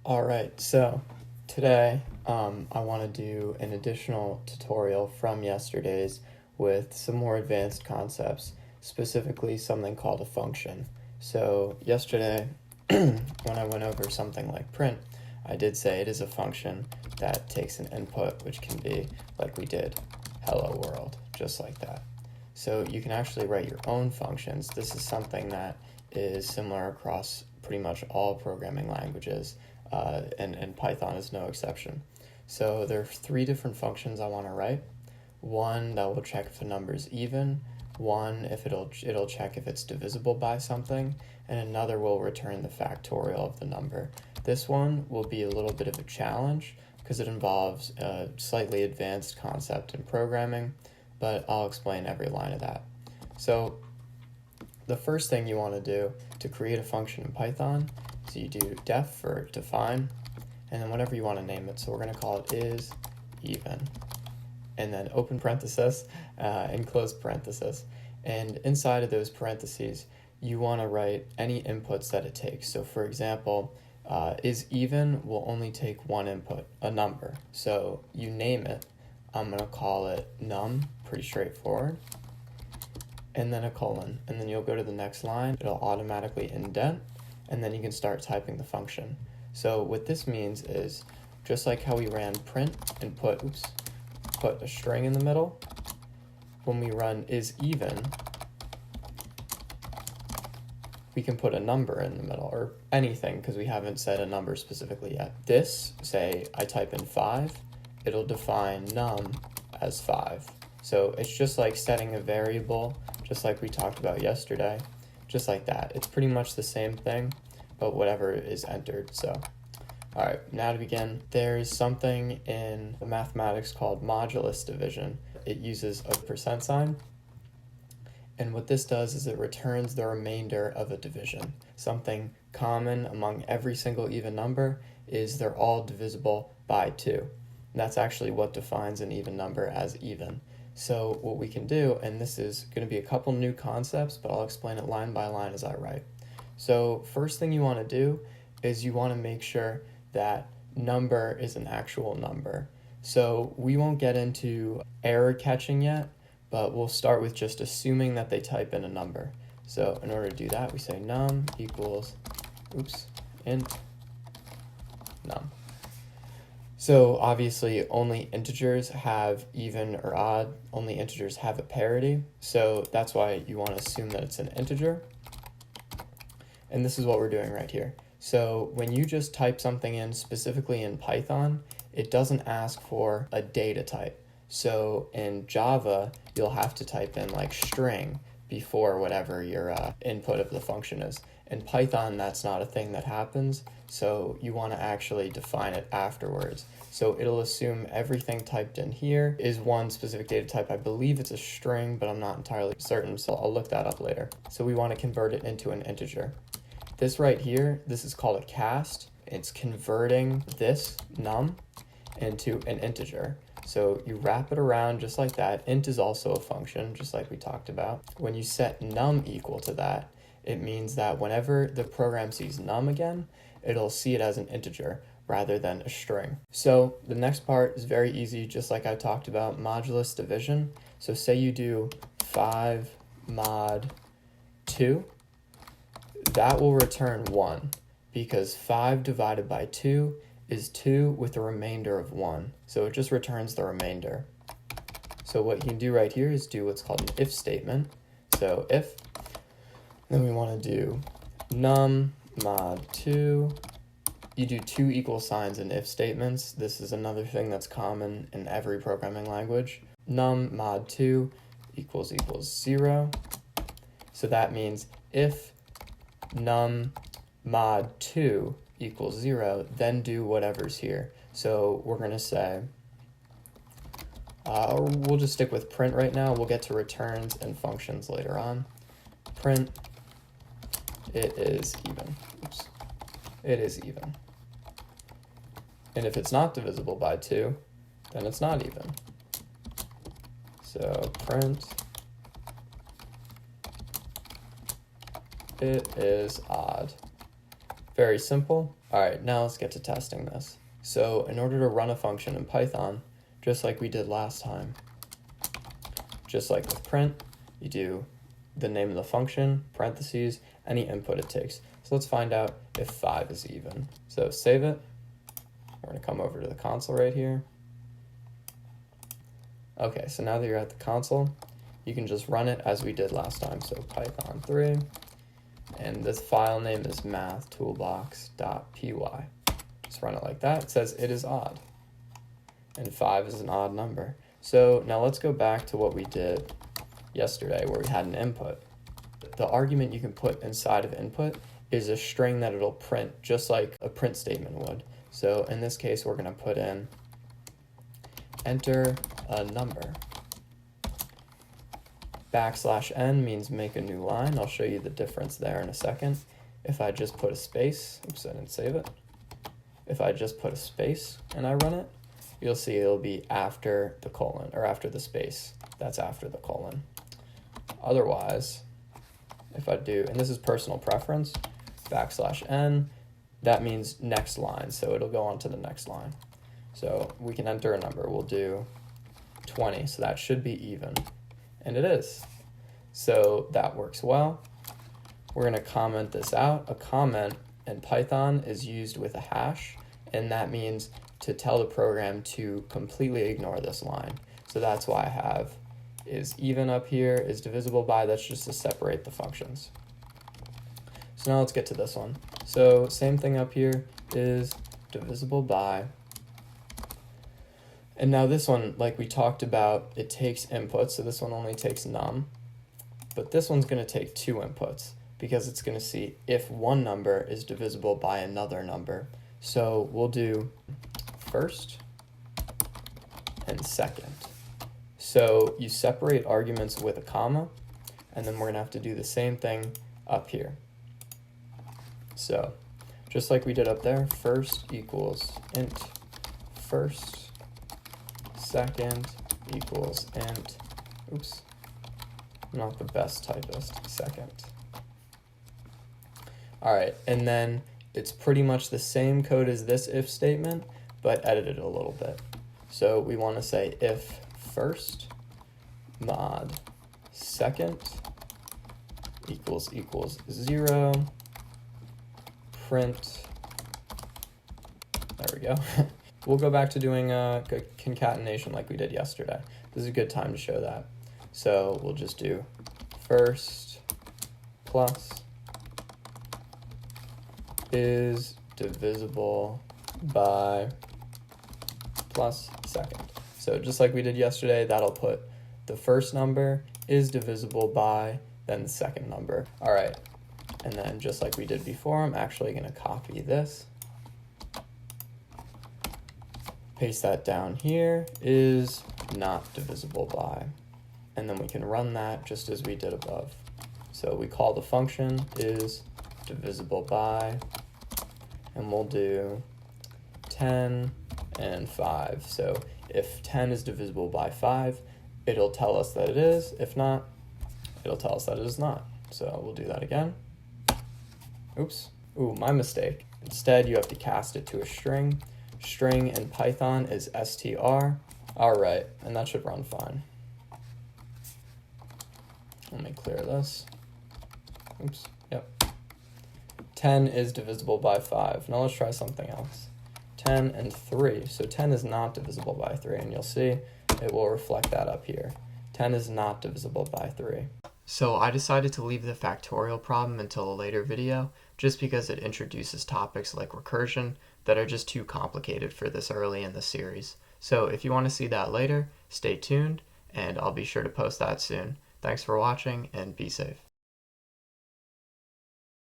All right, so today I want to do an additional tutorial from yesterday's with some more advanced concepts, specifically something called a function. So yesterday, when I went over something like print, I did say it is a function that takes an input, which can be, like we did, hello world, just like that. So you can actually write your own functions. This is something that is similar across pretty much all programming languages, and Python is no exception. So there are three different functions I want to write. One that will check if a number is even, one if it'll check if it's divisible by something, and another will return the factorial of the number. This one will be a little bit of a challenge because it involves a slightly advanced concept in programming, but I'll explain every line of that. So the first thing you want to do to create a function in Python is you do def for define, and then whatever you want to name it. So we're going to call it is even, and then open parenthesis and close parenthesis. And inside of those parentheses, you want to write any inputs that it takes. So for example, is even will only take one input, a number. So you name it. I'm going to call it num, pretty straightforward, and then a colon, and then you'll go to the next line. It'll automatically indent, and then you can start typing the function. So what this means is, just like how we ran print and put a string in the middle, when we run is even, we can put a number in the middle, or anything, because we haven't said a number specifically yet. This, say I type in 5, it'll define num as 5. So it's just like setting a variable, just like we talked about yesterday, just like that. It's pretty much the same thing, but whatever is entered. So, all right, now to begin, there's something in mathematics called Modulus Division. It uses a percent sign, and what this does is it returns the remainder of a division. Something common among every single even number is they're all divisible by 2. And that's actually what defines an even number as even. So what we can do, and this is going to be a couple new concepts, but I'll explain it line by line as I write. So first thing you want to do is you want to make sure that number is an actual number. So we won't get into error catching yet, but we'll start with just assuming that they type in a number. So in order to do that, we say num equals, int num. So obviously only integers have even or odd, only integers have a parity. So that's why you want to assume that it's an integer. And this is what we're doing right here. So when you just type something in specifically in Python, it doesn't ask for a data type. So in Java, you'll have to type in like string before whatever your input of the function is. In Python, that's not a thing that happens, so you want to actually define it afterwards. So it'll assume everything typed in here is one specific data type. I believe it's a string, but I'm not entirely certain, so I'll look that up later. So we want to convert it into an integer. This right here, this is called a cast. It's converting this num into an integer. So you wrap it around just like that. Int is also a function, just like we talked about. When you set num equal to that, it means that whenever the program sees num again, it'll see it as an integer rather than a string. So the next part is very easy, just like I talked about, modulus division. So say you do 5 mod 2, that will return 1, because 5 divided by 2 is 2 with a remainder of 1. So it just returns the remainder. So what you can do right here is do what's called an if statement. So if, then we want to do num mod 2. You do 2 equal signs in if statements. This is another thing that's common in every programming language. Num mod 2 equals 0. So that means if num mod 2 equals 0, then do whatever's here. So we're going to say, we'll just stick with print right now. We'll get to returns and functions later on. Print, it is even. It is even. And if it's not divisible by 2, then it's not even. So print, it is odd. Very simple. All right, now let's get to testing this. So in order to run a function in Python, just like we did last time, just like with print, you do the name of the function, parentheses, any input it takes. So let's find out if 5 is even. So save it. We're going to come over to the console right here. Okay, so now that you're at the console, you can just run it as we did last time. So Python 3, and this file name is mathtoolbox.py. Just run it like that. It says it is odd, and 5 is an odd number. So now let's go back to what we did yesterday where we had an input. The argument you can put inside of input is a string that it'll print just like a print statement would. So in this case, we're going to put in enter a number. \n means make a new line. I'll show you the difference there in a second. If I just put a space, oops, I didn't save it. If I just put a space and I run it, you'll see it'll be after the colon, or after the space. That's after the colon. Otherwise, if I do, and this is personal preference, \n, that means next line, so it'll go on to the next line. So we can enter a number. We'll do 20, so that should be even. And it is. So that works well. We're going to comment this out. A comment in Python is used with a hash, and that means to tell the program to completely ignore this line. So that's why I have is even up here, is divisible by, that's just to separate the functions. So now let's get to this one. So same thing up here is divisible by. And now this one, like we talked about, it takes inputs, so this one only takes num. But this one's going to take 2 inputs because it's going to see if one number is divisible by another number. So we'll do first and second. So you separate arguments with a comma, and then we're going to have to do the same thing up here. So just like we did up there, first equals int first. Second equals int, oops, not the best typist, second. All right, and then it's pretty much the same code as this if statement, but edited a little bit. So we want to say if first mod second equals 0, print, there we go. We'll go back to doing a concatenation like we did yesterday. This is a good time to show that. So we'll just do first plus is divisible by plus second. So just like we did yesterday, that'll put the first number is divisible by, then the second number. All right, and then just like we did before, I'm actually going to copy this. Paste that down here, is not divisible by, and then we can run that just as we did above. So we call the function is divisible by, and we'll do 10 and 5. So if 10 is divisible by 5, it'll tell us that it is. If not, it'll tell us that it is not. So we'll do that again. Oops. Ooh, my mistake. Instead, you have to cast it to a string. String in Python is str. All right, and that should run fine. Let me clear this. Oops, yep. 10 is divisible by 5. Now let's try something else. 10 and 3. So 10 is not divisible by 3, and you'll see it will reflect that up here. 10 is not divisible by 3. So I decided to leave the factorial problem until a later video, just because it introduces topics like recursion that are just too complicated for this early in the series. So if you want to see that later, stay tuned, and I'll be sure to post that soon. Thanks for watching, and be safe.